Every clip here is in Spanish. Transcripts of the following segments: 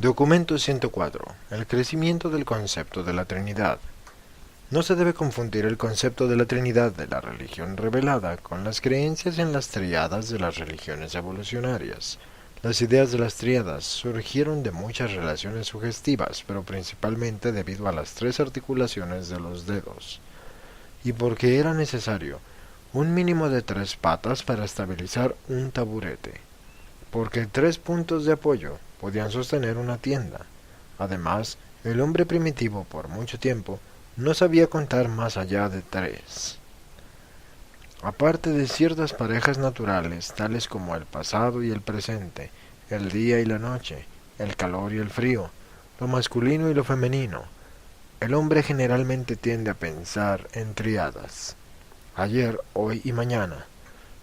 Documento 104. El crecimiento del concepto de la Trinidad. No se debe confundir el concepto de la Trinidad de la religión revelada con las creencias en las tríadas de las religiones evolucionarias. Las ideas de las tríadas surgieron de muchas relaciones sugestivas, pero principalmente debido a las tres articulaciones de los dedos, y porque era necesario un mínimo de 3 patas para estabilizar un taburete, porque 3 puntos de apoyo podían sostener una tienda. Además, el hombre primitivo por mucho tiempo no sabía contar más allá de 3. Aparte de ciertas parejas naturales, tales como el pasado y el presente, el día y la noche, el calor y el frío, lo masculino y lo femenino, el hombre generalmente tiende a pensar en tríadas: ayer, hoy y mañana,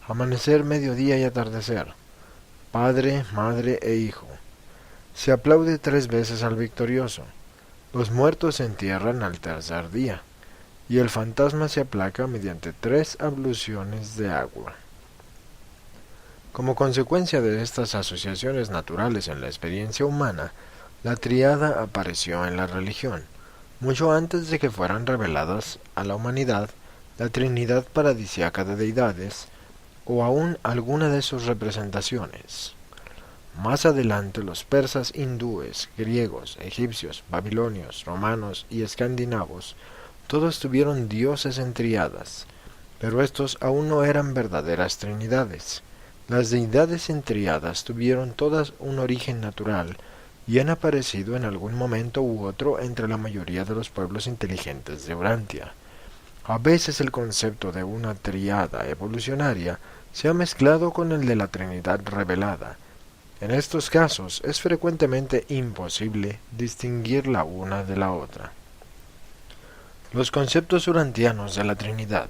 amanecer, mediodía y atardecer, padre, madre e hijo. Se aplaude 3 veces al victorioso, los muertos se entierran al tercer día, y el fantasma se aplaca mediante 3 abluciones de agua. Como consecuencia de estas asociaciones naturales en la experiencia humana, la tríada apareció en la religión, mucho antes de que fueran reveladas a la humanidad la Trinidad paradisíaca de deidades, o aún alguna de sus representaciones. Más adelante los persas, hindúes, griegos, egipcios, babilonios, romanos y escandinavos todos tuvieron dioses en tríadas, pero estos aún no eran verdaderas trinidades. Las deidades en tríadas tuvieron todas un origen natural y han aparecido en algún momento u otro entre la mayoría de los pueblos inteligentes de Urantia. A veces el concepto de una tríada evolucionaria se ha mezclado con el de la Trinidad revelada. En estos casos es frecuentemente imposible distinguir la una de la otra. Los conceptos urantianos de la Trinidad.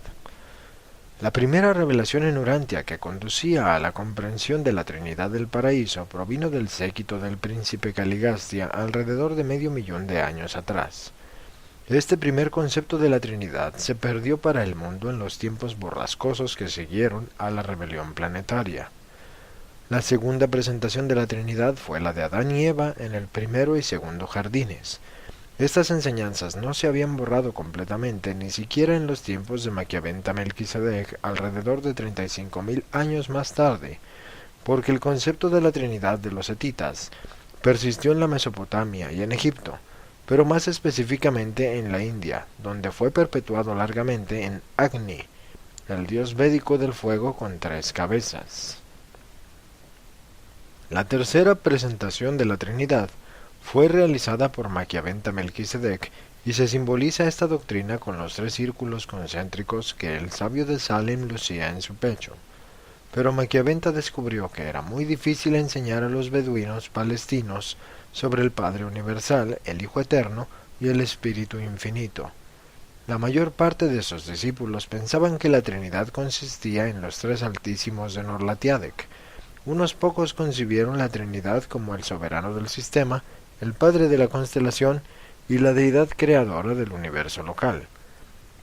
La primera revelación en Urantia que conducía a la comprensión de la Trinidad del Paraíso provino del séquito del príncipe Caligastia alrededor de 500.000 de años atrás. Este primer concepto de la Trinidad se perdió para el mundo en los tiempos borrascosos que siguieron a la rebelión planetaria. La segunda presentación de la Trinidad fue la de Adán y Eva en el primero y segundo jardines. Estas enseñanzas no se habían borrado completamente, ni siquiera en los tiempos de Maquiaventa Melquisedec, alrededor de 35.000 años más tarde, porque el concepto de la Trinidad de los hetitas persistió en la Mesopotamia y en Egipto, pero más específicamente en la India, donde fue perpetuado largamente en Agni, el dios védico del fuego con 3 cabezas. La tercera presentación de la Trinidad fue realizada por Maquiaventa Melquisedec y se simboliza esta doctrina con los 3 círculos concéntricos que el sabio de Salem lucía en su pecho. Pero Maquiaventa descubrió que era muy difícil enseñar a los beduinos palestinos sobre el Padre Universal, el Hijo Eterno y el Espíritu Infinito. La mayor parte de sus discípulos pensaban que la Trinidad consistía en los 3 altísimos de Norlatiadec. Unos pocos concibieron la Trinidad como el soberano del sistema, el padre de la constelación y la deidad creadora del universo local.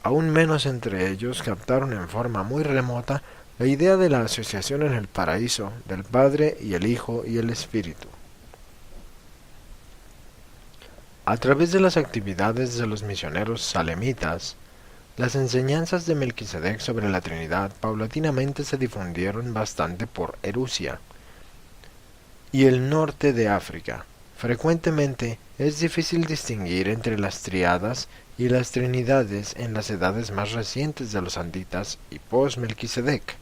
Aún menos entre ellos captaron en forma muy remota la idea de la asociación en el paraíso del Padre y el Hijo y el Espíritu. A través de las actividades de los misioneros salemitas, las enseñanzas de Melquisedec sobre la Trinidad paulatinamente se difundieron bastante por Erusia y el norte de África. Frecuentemente es difícil distinguir entre las tríadas y las trinidades en las edades más recientes de los anditas y post-Melquisedec,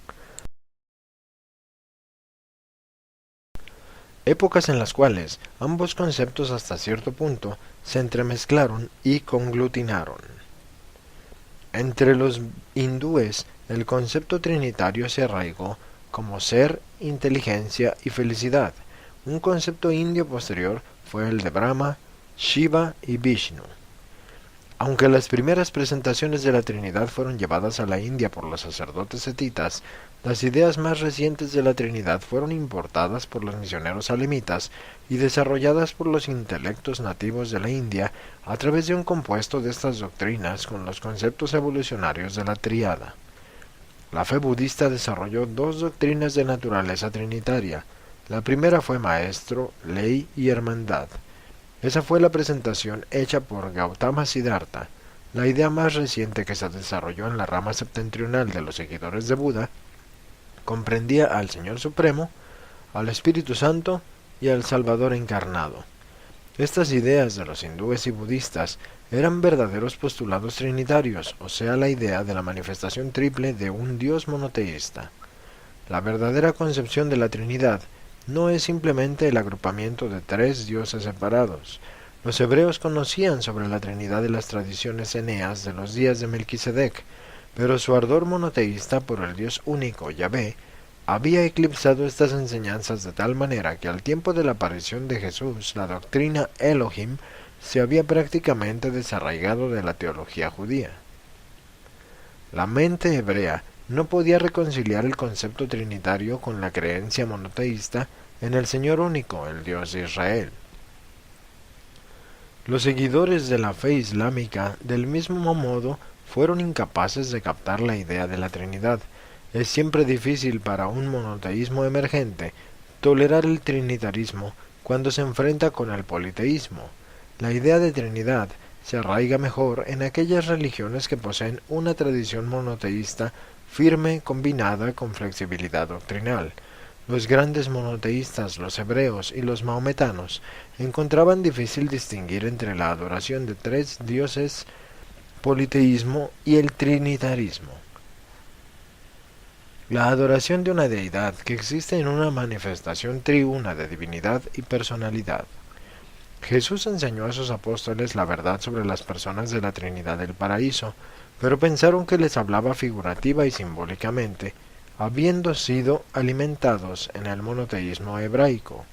épocas en las cuales ambos conceptos hasta cierto punto se entremezclaron y conglutinaron. Entre los hindúes, el concepto trinitario se arraigó como ser, inteligencia y felicidad. Un concepto indio posterior fue el de Brahma, Shiva y Vishnu. Aunque las primeras presentaciones de la Trinidad fueron llevadas a la India por los sacerdotes hetitas, las ideas más recientes de la Trinidad fueron importadas por los misioneros salemitas y desarrolladas por los intelectos nativos de la India a través de un compuesto de estas doctrinas con los conceptos evolucionarios de la tríada. La fe budista desarrolló 2 doctrinas de naturaleza trinitaria. La primera fue maestro, ley y hermandad, Esa fue la presentación hecha por Gautama Siddhartha. La idea más reciente que se desarrolló en la rama septentrional de los seguidores de Buda comprendía al Señor Supremo, al Espíritu Santo y al Salvador encarnado. Estas ideas de los hindúes y budistas eran verdaderos postulados trinitarios, o sea, la idea de la manifestación triple de un Dios monoteísta. La verdadera concepción de la Trinidad no es simplemente el agrupamiento de tres dioses separados. Los hebreos conocían sobre la Trinidad de las tradiciones eneas de los días de Melquisedec, pero su ardor monoteísta por el Dios único, Yahvé, había eclipsado estas enseñanzas de tal manera que al tiempo de la aparición de Jesús, la doctrina Elohim se había prácticamente desarraigado de la teología judía. La mente hebrea no podía reconciliar el concepto trinitario con la creencia monoteísta en el Señor único, el Dios de Israel. Los seguidores de la fe islámica, del mismo modo, fueron incapaces de captar la idea de la Trinidad. Es siempre difícil para un monoteísmo emergente tolerar el trinitarismo cuando se enfrenta con el politeísmo. La idea de Trinidad se arraiga mejor en aquellas religiones que poseen una tradición monoteísta firme combinada con flexibilidad doctrinal. Los grandes monoteístas, los hebreos y los maometanos, encontraban difícil distinguir entre la adoración de tres dioses, politeísmo y el trinitarismo. La adoración de una deidad que existe en una manifestación triuna de divinidad y personalidad. Jesús enseñó a sus apóstoles la verdad sobre las personas de la Trinidad del Paraíso, pero pensaron que les hablaba figurativa y simbólicamente, habiendo sido alimentados en el monoteísmo hebraico.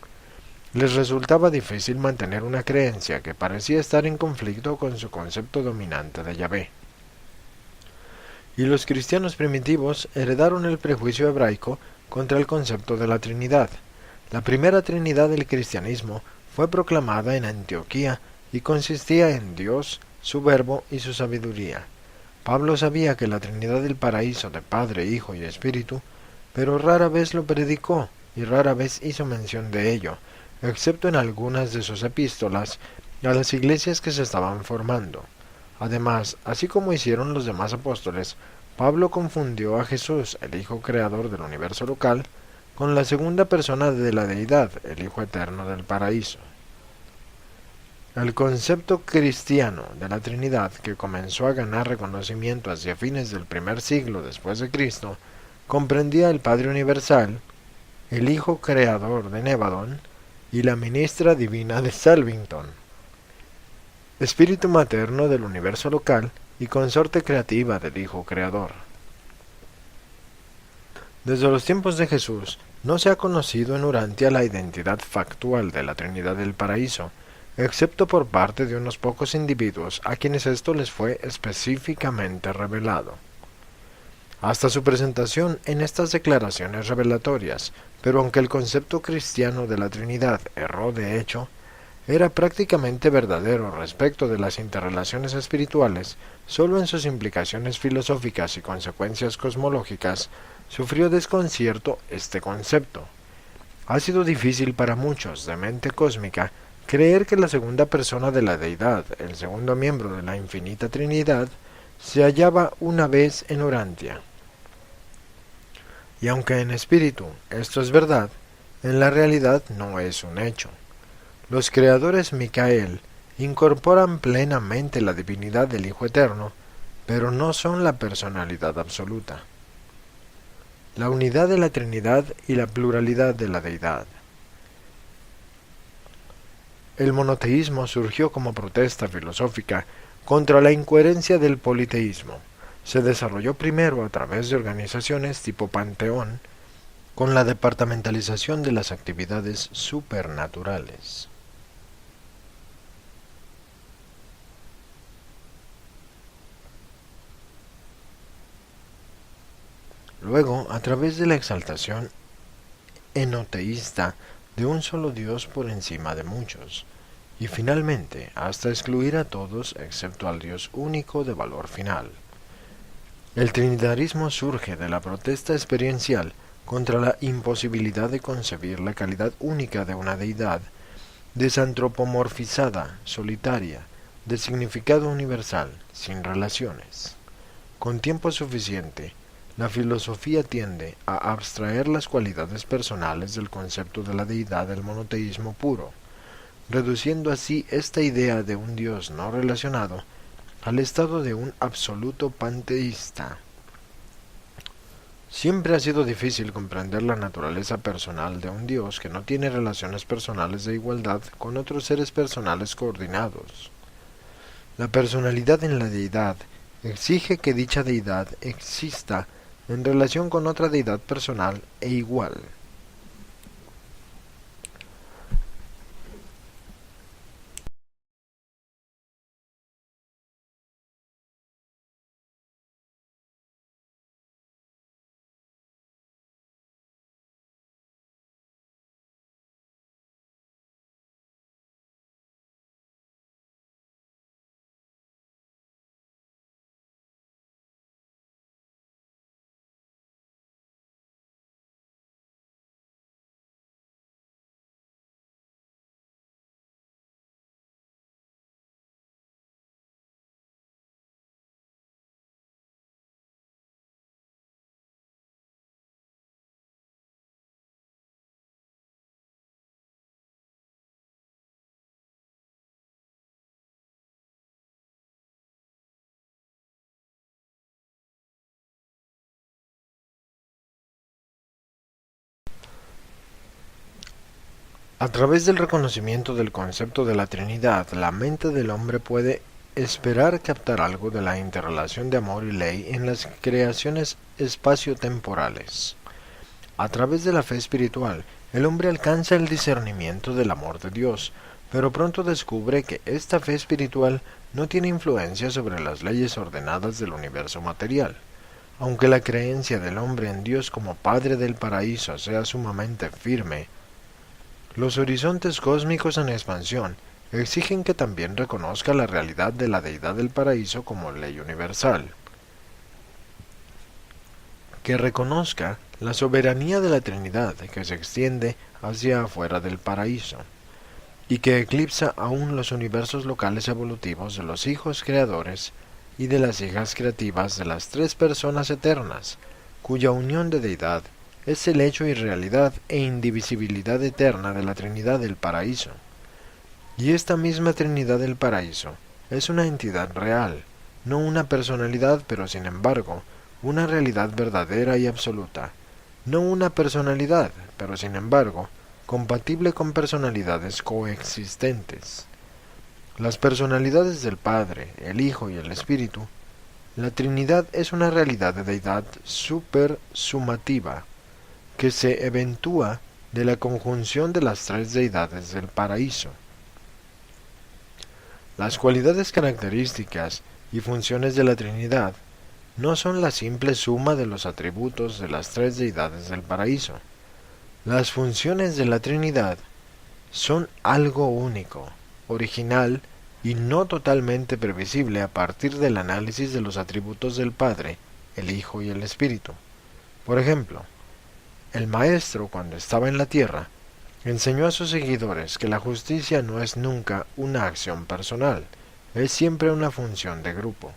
Les resultaba difícil mantener una creencia que parecía estar en conflicto con su concepto dominante de Yahvé. Y los cristianos primitivos heredaron el prejuicio hebraico contra el concepto de la Trinidad. La primera Trinidad del cristianismo fue proclamada en Antioquía y consistía en Dios, su Verbo y su sabiduría. Pablo sabía que la Trinidad del Paraíso de Padre, Hijo y Espíritu, pero rara vez lo predicó y rara vez hizo mención de ello, excepto en algunas de sus epístolas a las iglesias que se estaban formando. Además, así como hicieron los demás apóstoles, Pablo confundió a Jesús, el Hijo Creador del universo local, con la segunda persona de la deidad, el Hijo Eterno del Paraíso. El concepto cristiano de la Trinidad, que comenzó a ganar reconocimiento hacia fines del primer siglo después de Cristo, comprendía el Padre Universal, el Hijo Creador de Nevadón y la Ministra Divina de Salvington, Espíritu Materno del universo local y consorte creativa del Hijo Creador. Desde los tiempos de Jesús, no se ha conocido en Urantia la identidad factual de la Trinidad del Paraíso, excepto por parte de unos pocos individuos a quienes esto les fue específicamente revelado. Hasta su presentación en estas declaraciones revelatorias, pero aunque el concepto cristiano de la Trinidad erró de hecho, era prácticamente verdadero respecto de las interrelaciones espirituales, solo en sus implicaciones filosóficas y consecuencias cosmológicas sufrió desconcierto este concepto. Ha sido difícil para muchos de mente cósmica creer que la segunda persona de la deidad, el segundo miembro de la infinita Trinidad, se hallaba una vez en Urantia. Y aunque en espíritu esto es verdad, en la realidad no es un hecho. Los creadores Micael incorporan plenamente la divinidad del Hijo Eterno, pero no son la personalidad absoluta. La unidad de la Trinidad y la pluralidad de la deidad. El monoteísmo surgió como protesta filosófica contra la incoherencia del politeísmo. Se desarrolló primero a través de organizaciones tipo Panteón, con la departamentalización de las actividades supernaturales. Luego, a través de la exaltación enoteísta de un solo Dios por encima de muchos, y finalmente hasta excluir a todos excepto al Dios único de valor final. El trinitarismo surge de la protesta experiencial contra la imposibilidad de concebir la calidad única de una deidad desantropomorfizada, solitaria, de significado universal, sin relaciones. Con tiempo suficiente, la filosofía tiende a abstraer las cualidades personales del concepto de la deidad del monoteísmo puro, reduciendo así esta idea de un Dios no relacionado al estado de un absoluto panteísta. Siempre ha sido difícil comprender la naturaleza personal de un Dios que no tiene relaciones personales de igualdad con otros seres personales coordinados. La personalidad en la deidad exige que dicha deidad exista en relación con otra deidad personal e igual. A través del reconocimiento del concepto de la Trinidad, la mente del hombre puede esperar captar algo de la interrelación de amor y ley en las creaciones espaciotemporales. A través de la fe espiritual, el hombre alcanza el discernimiento del amor de Dios, pero pronto descubre que esta fe espiritual no tiene influencia sobre las leyes ordenadas del universo material. Aunque la creencia del hombre en Dios como Padre del paraíso sea sumamente firme, los horizontes cósmicos en expansión exigen que también reconozca la realidad de la deidad del paraíso como ley universal, que reconozca la soberanía de la Trinidad que se extiende hacia afuera del paraíso, y que eclipsa aún los universos locales evolutivos de los hijos creadores y de las hijas creativas de las tres personas eternas, cuya unión de deidad es el hecho y realidad e indivisibilidad eterna de la Trinidad del paraíso. Y esta misma Trinidad del paraíso es una entidad real, no una personalidad, pero sin embargo, una realidad verdadera y absoluta. No una personalidad, pero sin embargo, compatible con personalidades coexistentes. Las personalidades del Padre, el Hijo y el Espíritu. La Trinidad es una realidad de deidad supersumativa, que se eventúa de la conjunción de las tres deidades del paraíso. Las cualidades características y funciones de la Trinidad no son la simple suma de los atributos de las tres deidades del paraíso. Las funciones de la Trinidad son algo único, original y no totalmente previsible a partir del análisis de los atributos del Padre, el Hijo y el Espíritu. Por ejemplo, el Maestro, cuando estaba en la tierra, enseñó a sus seguidores que la justicia no es nunca una acción personal, es siempre una función de grupo.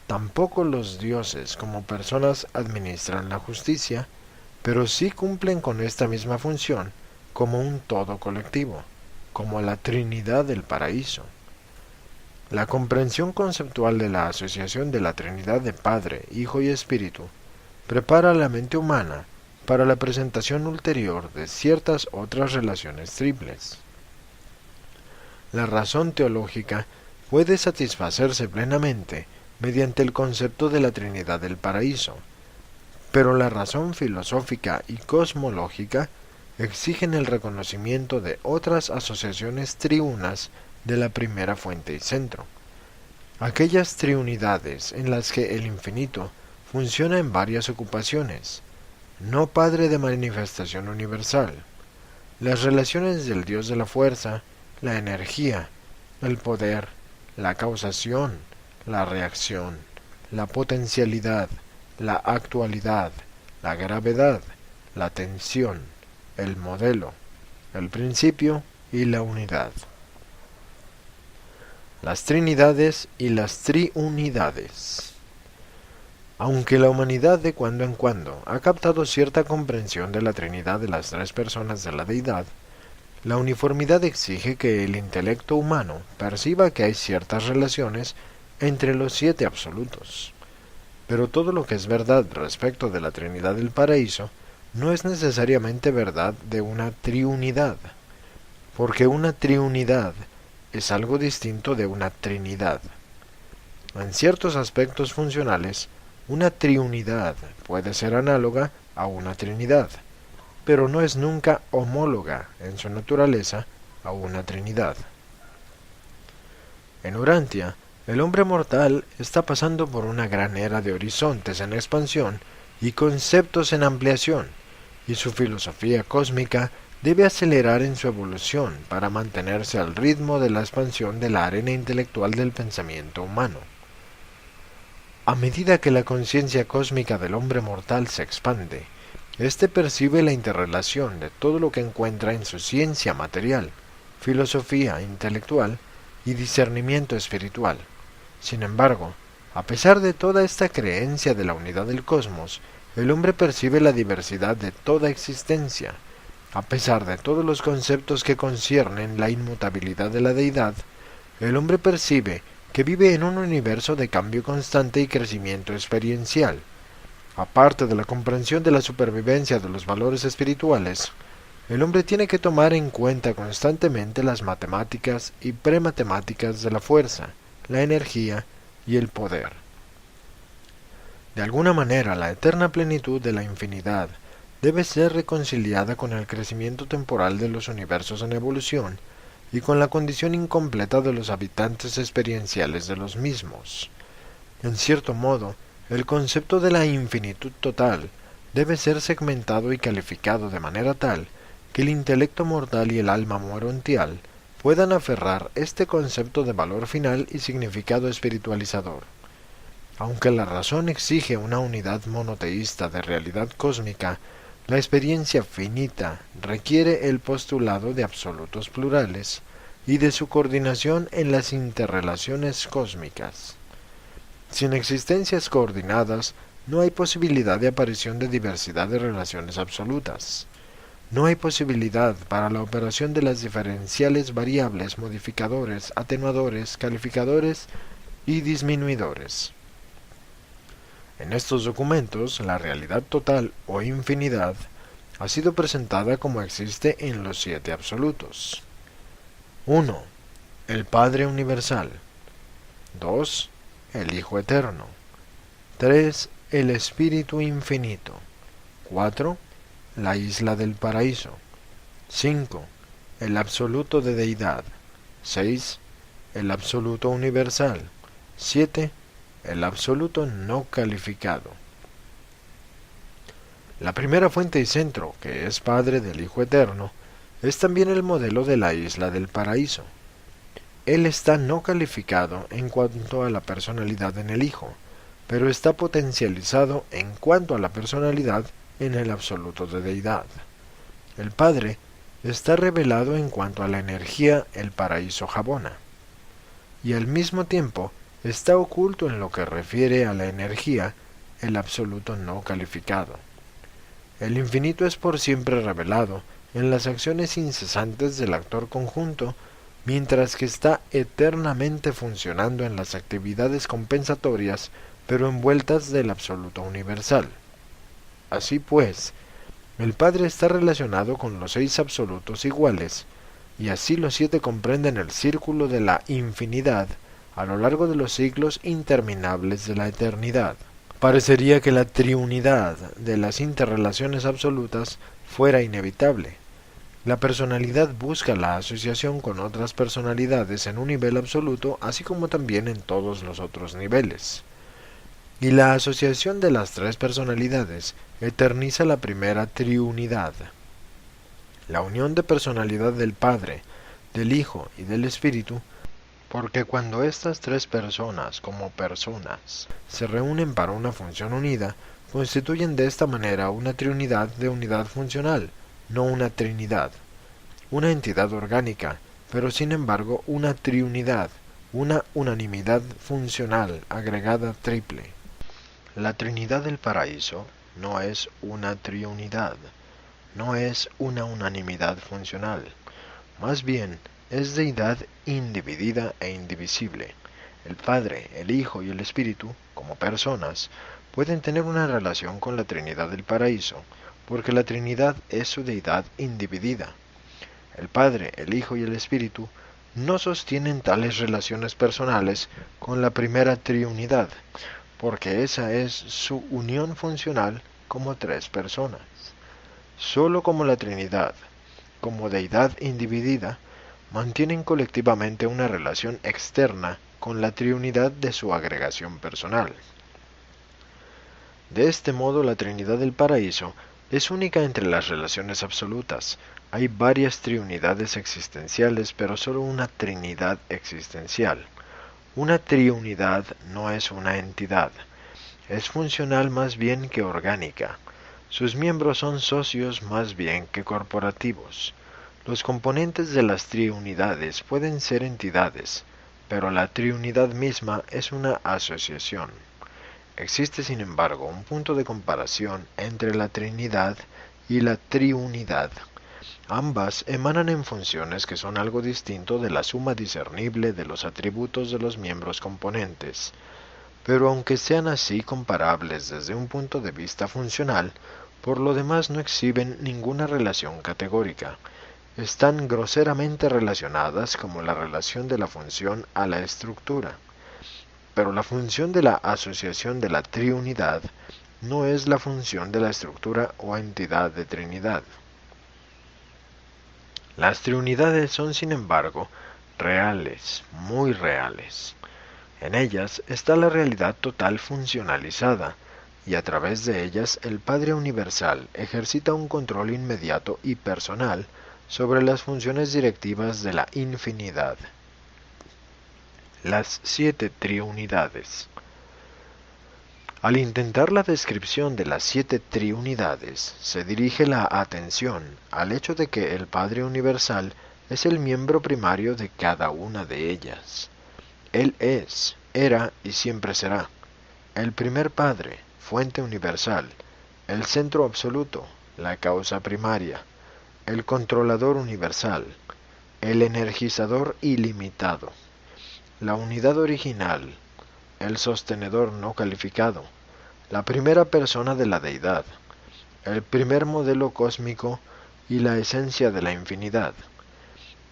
Tampoco los dioses como personas administran la justicia, pero sí cumplen con esta misma función como un todo colectivo, como la Trinidad del paraíso. La comprensión conceptual de la asociación de la Trinidad de Padre, Hijo y Espíritu prepara la mente humana para la presentación ulterior de ciertas otras relaciones triples. La razón teológica puede satisfacerse plenamente mediante el concepto de la Trinidad del paraíso, pero la razón filosófica y cosmológica exigen el reconocimiento de otras asociaciones triunas de la primera fuente y centro, aquellas triunidades en las que el infinito funciona en varias ocupaciones, no Padre de manifestación universal. Las relaciones del Dios de la fuerza, la energía, el poder, la causación, la reacción, la potencialidad, la actualidad, la gravedad, la tensión, el modelo, el principio y la unidad. Las trinidades y las triunidades. Aunque la humanidad de cuando en cuando ha captado cierta comprensión de la Trinidad de las tres personas de la deidad, la uniformidad exige que el intelecto humano perciba que hay ciertas relaciones entre los siete absolutos. Pero todo lo que es verdad respecto de la Trinidad del Paraíso no es necesariamente verdad de una triunidad, porque una triunidad es algo distinto de una trinidad. En ciertos aspectos funcionales, una triunidad puede ser análoga a una trinidad, pero no es nunca homóloga en su naturaleza a una trinidad. En Urantia, el hombre mortal está pasando por una gran era de horizontes en expansión y conceptos en ampliación, y su filosofía cósmica debe acelerar en su evolución para mantenerse al ritmo de la expansión de la arena intelectual del pensamiento humano. A medida que la conciencia cósmica del hombre mortal se expande, éste percibe la interrelación de todo lo que encuentra en su ciencia material, filosofía intelectual y discernimiento espiritual. Sin embargo, a pesar de toda esta creencia de la unidad del cosmos, el hombre percibe la diversidad de toda existencia. A pesar de todos los conceptos que conciernen la inmutabilidad de la deidad, el hombre percibe que vive en un universo de cambio constante y crecimiento experiencial. Aparte de la comprensión de la supervivencia de los valores espirituales, el hombre tiene que tomar en cuenta constantemente las matemáticas y prematemáticas de la fuerza, la energía y el poder. De alguna manera, la eterna plenitud de la infinidad debe ser reconciliada con el crecimiento temporal de los universos en evolución y con la condición incompleta de los habitantes experienciales de los mismos. En cierto modo, el concepto de la infinitud total debe ser segmentado y calificado de manera tal que el intelecto mortal y el alma morontial puedan aferrar este concepto de valor final y significado espiritualizador. Aunque la razón exige una unidad monoteísta de realidad cósmica, la experiencia finita requiere el postulado de absolutos plurales y de su coordinación en las interrelaciones cósmicas. Sin existencias coordinadas, no hay posibilidad de aparición de diversidad de relaciones absolutas. No hay posibilidad para la operación de las diferenciales variables, modificadores, atenuadores, calificadores y disminuidores. En estos documentos, la realidad total o infinidad ha sido presentada como existe en los siete absolutos. 1. El Padre Universal. 2. El Hijo Eterno. 3. El Espíritu Infinito. 4. La Isla del Paraíso. 5. El Absoluto de Deidad. 6. El Absoluto Universal. 7. El absoluto no calificado. La primera fuente y centro, que es Padre del Hijo Eterno, es también el modelo de la Isla del Paraíso. Él está no calificado en cuanto a la personalidad en el Hijo, pero está potencializado en cuanto a la personalidad en el absoluto de deidad. El Padre está revelado en cuanto a la energía, el paraíso Jabona, y al mismo tiempo está oculto en lo que refiere a la energía, el absoluto no calificado. El infinito es por siempre revelado en las acciones incesantes del actor conjunto, mientras que está eternamente funcionando en las actividades compensatorias, pero envueltas del absoluto universal. Así pues, el Padre está relacionado con los seis absolutos iguales, y así los siete comprenden el círculo de la infinidad, a lo largo de los siglos interminables de la eternidad. Parecería que la triunidad de las interrelaciones absolutas fuera inevitable. La personalidad busca la asociación con otras personalidades en un nivel absoluto, así como también en todos los otros niveles. Y la asociación de las tres personalidades eterniza la primera triunidad. La unión de personalidad del Padre, del Hijo y del Espíritu, porque cuando estas tres personas como personas se reúnen para una función unida, constituyen de esta manera una triunidad de unidad funcional, no una trinidad. una entidad orgánica, pero sin embargo una triunidad, una unanimidad funcional agregada triple. La Trinidad del Paraíso no es una triunidad, no es una unanimidad funcional, más bien es deidad individida e indivisible. El Padre, el Hijo y el Espíritu, como personas, pueden tener una relación con la Trinidad del Paraíso, porque la Trinidad es su deidad individida. El Padre, el Hijo y el Espíritu no sostienen tales relaciones personales con la primera triunidad, porque esa es su unión funcional como tres personas. Solo como la Trinidad, como deidad individida, mantienen colectivamente una relación externa con la triunidad de su agregación personal. De este modo, la Trinidad del Paraíso es única entre las relaciones absolutas. Hay varias triunidades existenciales, pero solo una Trinidad existencial. Una triunidad no es una entidad. Es funcional más bien que orgánica. Sus miembros son socios más bien que corporativos. Los componentes de las triunidades pueden ser entidades, pero la triunidad misma es una asociación. Existe, sin embargo, un punto de comparación entre la Trinidad y la triunidad. Ambas emanan en funciones que son algo distinto de la suma discernible de los atributos de los miembros componentes. Pero aunque sean así comparables desde un punto de vista funcional, por lo demás no exhiben ninguna relación categórica. Están groseramente relacionadas como la relación de la función a la estructura. Pero la función de la asociación de la triunidad no es la función de la estructura o entidad de Trinidad. Las triunidades son, sin embargo, reales, muy reales. En ellas está la realidad total funcionalizada, y a través de ellas el Padre Universal ejercita un control inmediato y personal sobre las funciones directivas de la infinidad. Las 7 triunidades. Al intentar la descripción de las 7 triunidades, se dirige la atención al hecho de que el Padre Universal es el miembro primario de cada una de ellas. Él es, era y siempre será el primer Padre, fuente universal, el centro absoluto, la causa primaria, el controlador universal, el energizador ilimitado, la unidad original, el sostenedor no calificado, la primera persona de la deidad, el primer modelo cósmico y la esencia de la infinidad.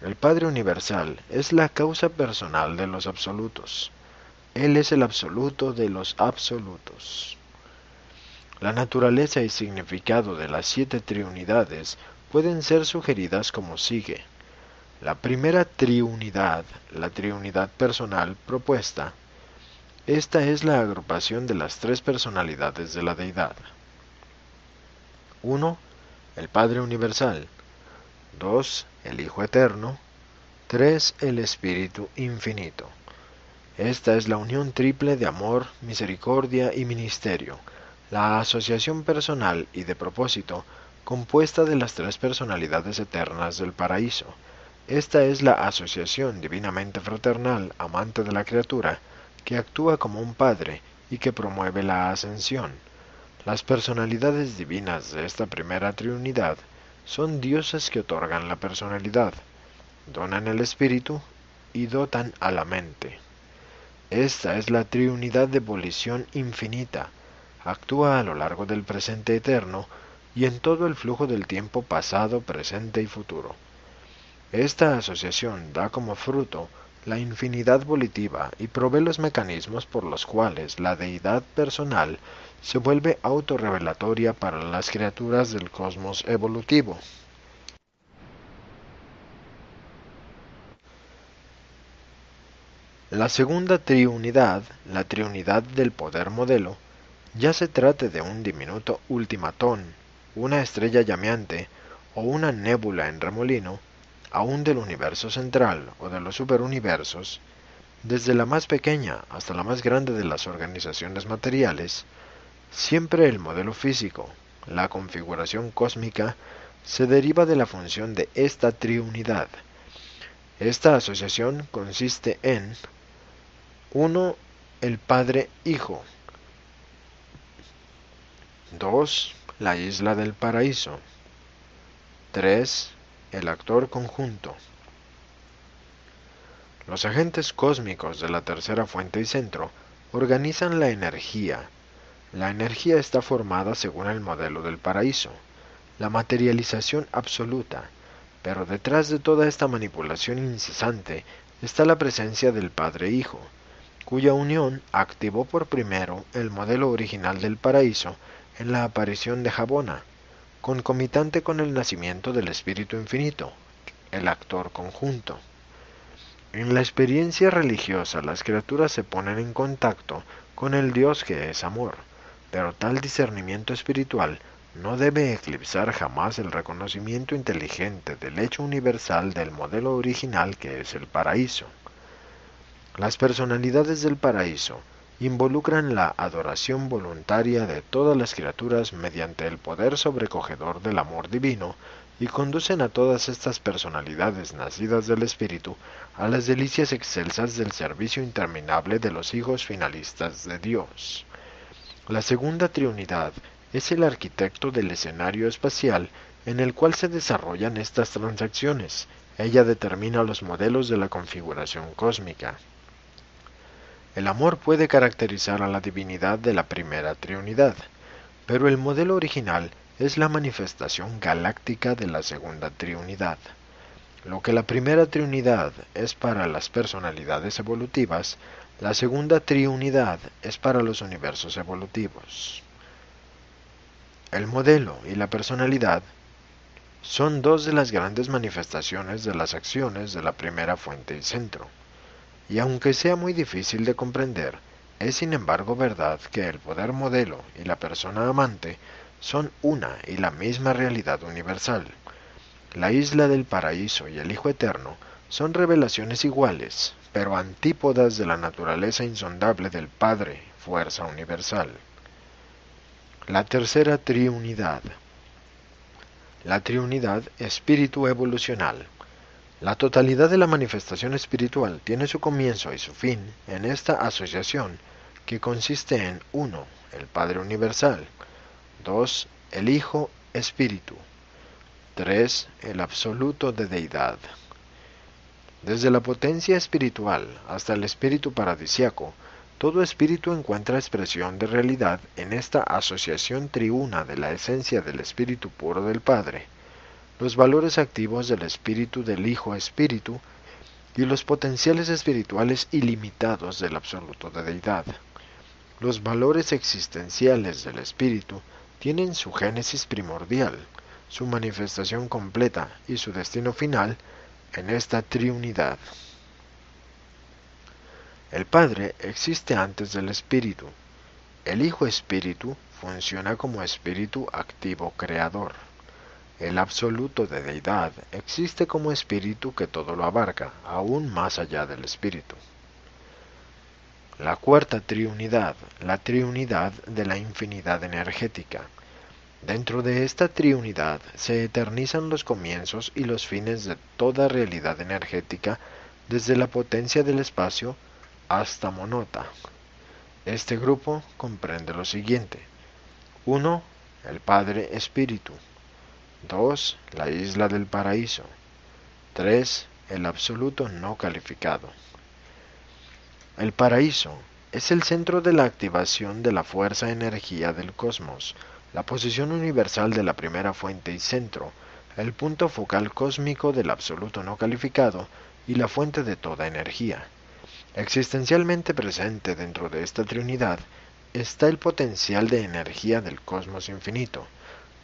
El Padre Universal es la causa personal de los absolutos. Él es el absoluto de los absolutos. La naturaleza y significado de las 7 triunidades pueden ser sugeridas como sigue. La primera triunidad, la triunidad personal propuesta. Esta es la agrupación de las 3 personalidades de la deidad. 1. El Padre Universal. 2. El Hijo Eterno. 3. El Espíritu Infinito. Esta es la unión triple de amor, misericordia y ministerio, la asociación personal y de propósito, compuesta de las 3 personalidades eternas del paraíso. Esta es la asociación divinamente fraternal, amante de la criatura, que actúa como un padre y que promueve la ascensión. Las personalidades divinas de esta primera triunidad son dioses que otorgan la personalidad, donan el espíritu y dotan a la mente. Esta es la triunidad de volición infinita, actúa a lo largo del presente eterno y en todo el flujo del tiempo pasado, presente y futuro. Esta asociación da como fruto la infinidad volitiva y provee los mecanismos por los cuales la deidad personal se vuelve autorrevelatoria para las criaturas del cosmos evolutivo. La segunda triunidad, la triunidad del poder modelo, ya se trate de un diminuto ultimatón, una estrella llameante o una nébula en remolino, aún del universo central o de los superuniversos, desde la más pequeña hasta la más grande de las organizaciones materiales, siempre el modelo físico, la configuración cósmica, se deriva de la función de esta triunidad. Esta asociación consiste en 1. El Padre-Hijo. 2. La isla del paraíso. 3. El actor conjunto. Los agentes cósmicos de la tercera fuente y centro organizan la energía. La energía está formada según el modelo del paraíso, la materialización absoluta, pero detrás de toda esta manipulación incesante está la presencia del Padre-Hijo, cuya unión activó por primero el modelo original del paraíso en la aparición de Jabona, concomitante con el nacimiento del Espíritu Infinito, el actor conjunto. En la experiencia religiosa las criaturas se ponen en contacto con el Dios que es amor, pero tal discernimiento espiritual no debe eclipsar jamás el reconocimiento inteligente del hecho universal del modelo original que es el paraíso. Las personalidades del paraíso involucran la adoración voluntaria de todas las criaturas mediante el poder sobrecogedor del amor divino y conducen a todas estas personalidades nacidas del Espíritu a las delicias excelsas del servicio interminable de los hijos finalistas de Dios. La segunda triunidad es el arquitecto del escenario espacial en el cual se desarrollan estas transacciones. Ella determina los modelos de la configuración cósmica. El amor puede caracterizar a la divinidad de la primera triunidad, pero el modelo original es la manifestación galáctica de la segunda triunidad. Lo que la primera triunidad es para las personalidades evolutivas, la segunda triunidad es para los universos evolutivos. El modelo y la personalidad son dos de las grandes manifestaciones de las acciones de la primera fuente y centro. Y aunque sea muy difícil de comprender, es sin embargo verdad que el poder modelo y la persona amante son una y la misma realidad universal. La isla del paraíso y el Hijo Eterno son revelaciones iguales, pero antípodas de la naturaleza insondable del Padre, fuerza universal. La tercera triunidad. La triunidad espíritu evolucional. La totalidad de la manifestación espiritual tiene su comienzo y su fin en esta asociación que consiste en 1. El Padre Universal, 2. El Hijo Espíritu, 3. El Absoluto de Deidad. Desde la potencia espiritual hasta el espíritu paradisiaco, todo espíritu encuentra expresión de realidad en esta asociación triuna de la esencia del espíritu puro del Padre, los valores activos del espíritu del Hijo Espíritu y los potenciales espirituales ilimitados del absoluto de deidad. Los valores existenciales del espíritu tienen su génesis primordial, su manifestación completa y su destino final en esta triunidad. El Padre existe antes del Espíritu. El Hijo Espíritu funciona como espíritu activo creador. El absoluto de deidad existe como espíritu que todo lo abarca, aún más allá del espíritu. La cuarta triunidad, la triunidad de la infinidad energética. Dentro de esta triunidad se eternizan los comienzos y los fines de toda realidad energética, desde la potencia del espacio hasta Monota. Este grupo comprende lo siguiente: 1. El Padre Espíritu. 2. La isla del paraíso. 3. El absoluto no calificado. El paraíso es el centro de la activación de la fuerza energía del cosmos, la posición universal de la primera fuente y centro, el punto focal cósmico del absoluto no calificado y la fuente de toda energía. Existencialmente presente dentro de esta trinidad está el potencial de energía del cosmos infinito,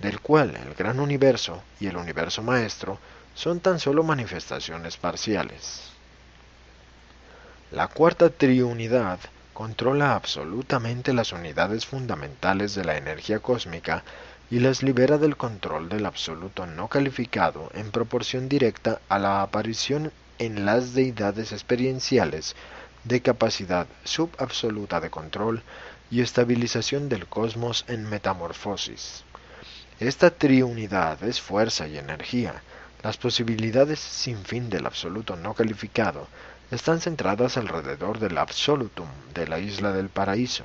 del cual el gran universo y el universo maestro son tan solo manifestaciones parciales. La cuarta triunidad controla absolutamente las unidades fundamentales de la energía cósmica y las libera del control del absoluto no calificado en proporción directa a la aparición en las deidades experienciales de capacidad subabsoluta de control y estabilización del cosmos en metamorfosis. Esta triunidad es fuerza y energía. Las posibilidades sin fin del absoluto no calificado están centradas alrededor del absolutum de la isla del paraíso,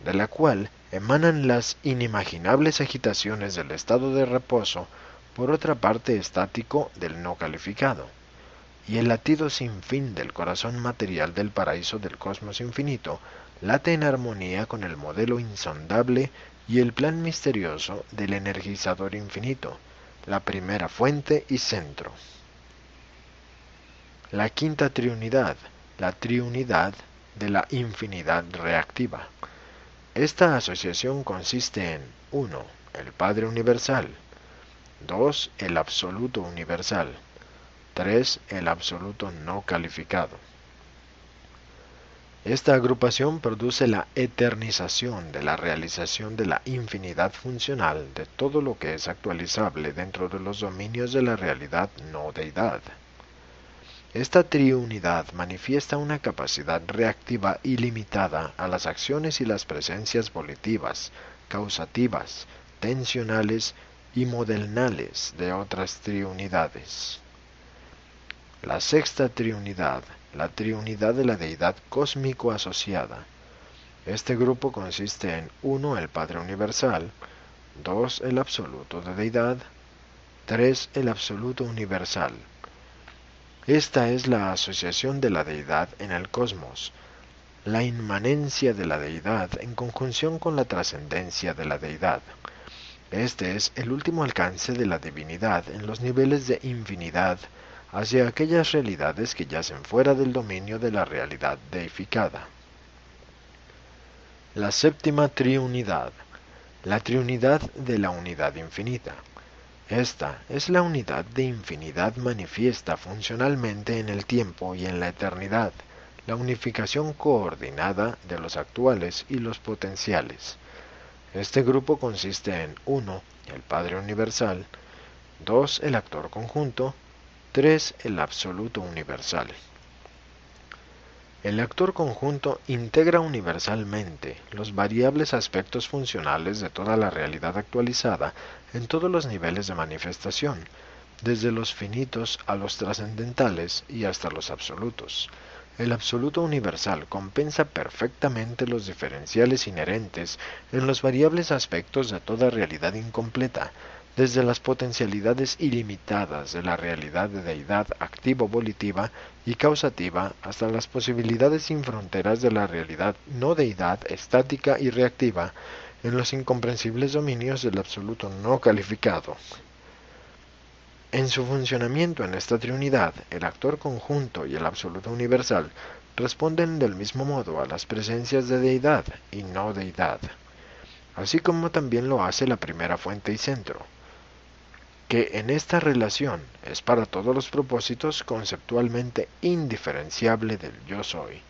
de la cual emanan las inimaginables agitaciones del estado de reposo, por otra parte estático del no calificado, y el latido sin fin del corazón material del paraíso del cosmos infinito late en armonía con el modelo insondable y el plan misterioso del energizador infinito, la primera fuente y centro. La quinta triunidad, la triunidad de la infinidad reactiva. Esta asociación consiste en 1. El Padre Universal, 2. El Absoluto Universal, 3. El Absoluto no calificado. Esta agrupación produce la eternización de la realización de la infinidad funcional de todo lo que es actualizable dentro de los dominios de la realidad no deidad. Esta triunidad manifiesta una capacidad reactiva ilimitada a las acciones y las presencias volitivas, causativas, tensionales y modelnales de otras triunidades. La sexta triunidad, la triunidad de la deidad cósmico asociada. Este grupo consiste en 1. El Padre Universal, 2. El Absoluto de Deidad, 3. El Absoluto Universal. Esta es la asociación de la deidad en el cosmos, la inmanencia de la deidad en conjunción con la trascendencia de la deidad. Este es el último alcance de la divinidad en los niveles de infinidad hacia aquellas realidades que yacen fuera del dominio de la realidad deificada. La séptima triunidad, la triunidad de la unidad infinita. Esta es la unidad de infinidad manifiesta funcionalmente en el tiempo y en la eternidad, la unificación coordinada de los actuales y los potenciales. Este grupo consiste en 1. El Padre Universal, 2. El Actor Conjunto, 3. El Absoluto Universal. El actor conjunto integra universalmente los variables aspectos funcionales de toda la realidad actualizada en todos los niveles de manifestación, desde los finitos a los trascendentales y hasta los absolutos. El absoluto universal compensa perfectamente los diferenciales inherentes en los variables aspectos de toda realidad incompleta, desde las potencialidades ilimitadas de la realidad de deidad activo-volitiva y causativa hasta las posibilidades sin fronteras de la realidad no deidad estática y reactiva en los incomprensibles dominios del absoluto no calificado. En su funcionamiento en esta triunidad, el actor conjunto y el absoluto universal responden del mismo modo a las presencias de deidad y no deidad, así como también lo hace la primera fuente y centro, que en esta relación es para todos los propósitos conceptualmente indiferenciable del yo soy.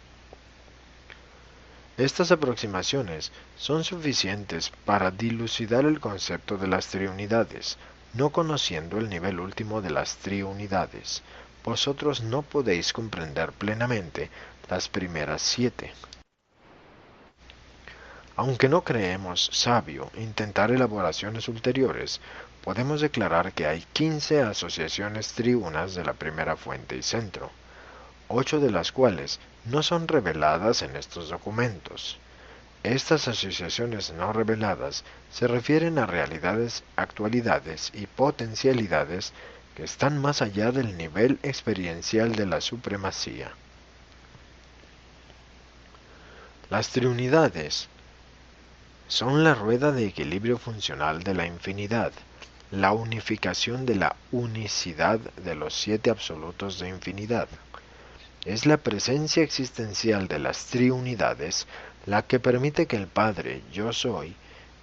Estas aproximaciones son suficientes para dilucidar el concepto de las triunidades. No conociendo el nivel último de las triunidades, vosotros no podéis comprender plenamente las primeras 7. Aunque no creemos sabio intentar elaboraciones ulteriores, podemos declarar que hay 15 asociaciones triunas de la primera fuente y centro, 8 de las cuales no son reveladas en estos documentos. Estas asociaciones no reveladas se refieren a realidades, actualidades y potencialidades que están más allá del nivel experiencial de la supremacía. Las triunidades son la rueda de equilibrio funcional de la infinidad, la unificación de la unicidad de los 7 absolutos de infinidad. Es la presencia existencial de las triunidades la que permite que el Padre, Yo Soy,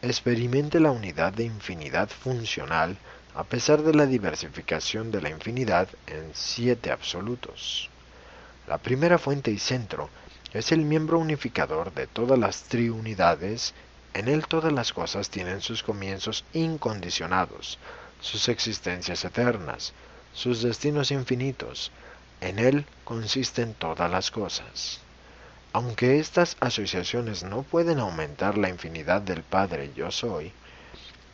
experimente la unidad de infinidad funcional a pesar de la diversificación de la infinidad en 7 absolutos. La primera fuente y centro es el miembro unificador de todas las triunidades. En él todas las cosas tienen sus comienzos incondicionados, sus existencias eternas, sus destinos infinitos. En él consisten todas las cosas. Aunque estas asociaciones no pueden aumentar la infinidad del Padre Yo Soy,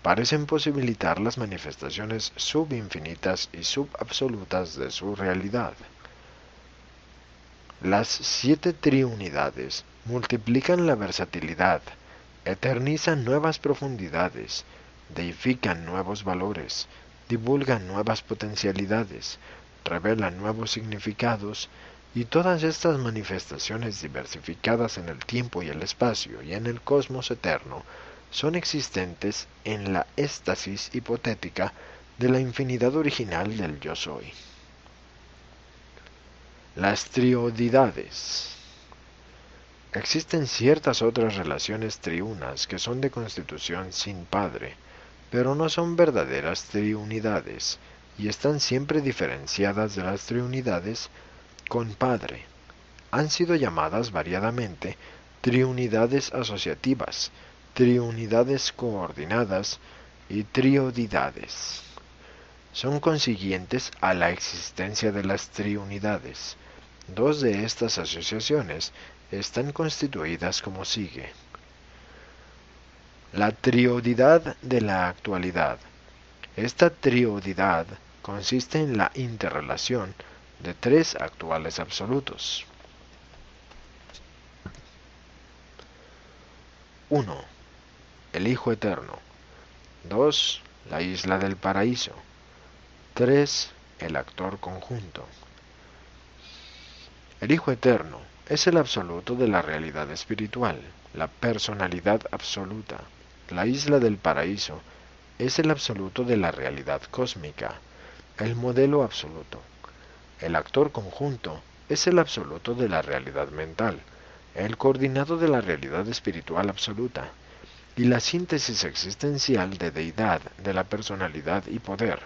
parecen posibilitar las manifestaciones subinfinitas y subabsolutas de su realidad. Las 7 triunidades multiplican la versatilidad, eternizan nuevas profundidades, deifican nuevos valores, divulgan nuevas potencialidades, revelan nuevos significados, y todas estas manifestaciones diversificadas en el tiempo y el espacio y en el cosmos eterno son existentes en la éstasis hipotética de la infinidad original del Yo Soy. Las triodidades. Existen ciertas otras relaciones triunas que son de constitución sin padre, pero no son verdaderas triunidades, y están siempre diferenciadas de las triunidades con padre. Han sido llamadas variadamente triunidades asociativas, triunidades coordinadas y triodidades. Son consiguientes a la existencia de las triunidades. 2 de estas asociaciones están constituidas como sigue. La triodidad de la actualidad. Esta triodidad consiste en la interrelación de 3 actuales absolutos. 1. El Hijo Eterno. 2. La Isla del Paraíso. 3. El Actor Conjunto. El Hijo Eterno es el absoluto de la realidad espiritual, la personalidad absoluta. La Isla del Paraíso es el absoluto de la realidad cósmica, el modelo absoluto. El actor conjunto es el absoluto de la realidad mental, el coordinado de la realidad espiritual absoluta, y la síntesis existencial de deidad, de la personalidad y poder.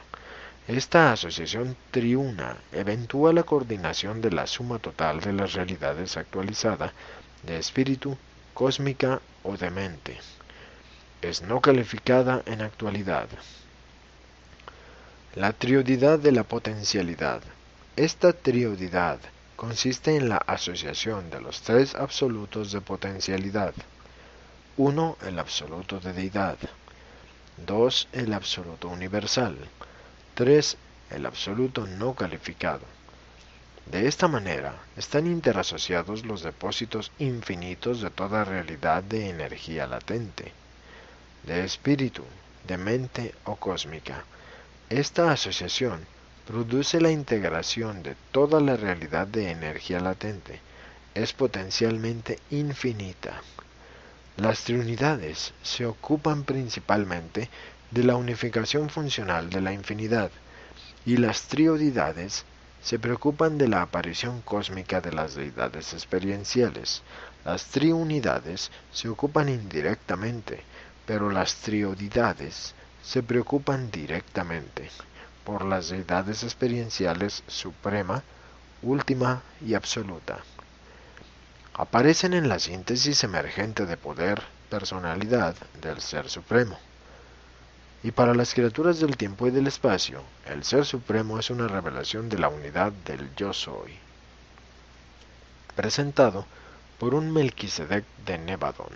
Esta asociación triuna eventúa la coordinación de la suma total de las realidades actualizada, de espíritu, cósmica o de mente. Es no calificada en actualidad. La triodidad de la potencialidad. Esta triodidad consiste en la asociación de los 3 absolutos de potencialidad. 1. El absoluto de deidad. 2. El absoluto universal. 3. El absoluto no calificado. De esta manera, están interasociados los depósitos infinitos de toda realidad de energía latente, de espíritu, de mente o cósmica. Esta asociación produce la integración de toda la realidad de energía latente. Es potencialmente infinita. Las triunidades se ocupan principalmente de la unificación funcional de la infinidad, y las triodidades se preocupan de la aparición cósmica de las deidades experienciales. Las triunidades se ocupan indirectamente, pero las triodidades se preocupan directamente por las deidades experienciales suprema, última y absoluta. Aparecen en la síntesis emergente de poder, personalidad del Ser Supremo. Y para las criaturas del tiempo y del espacio, el Ser Supremo es una revelación de la unidad del Yo Soy. Presentado por un Melquisedec de Nevadón.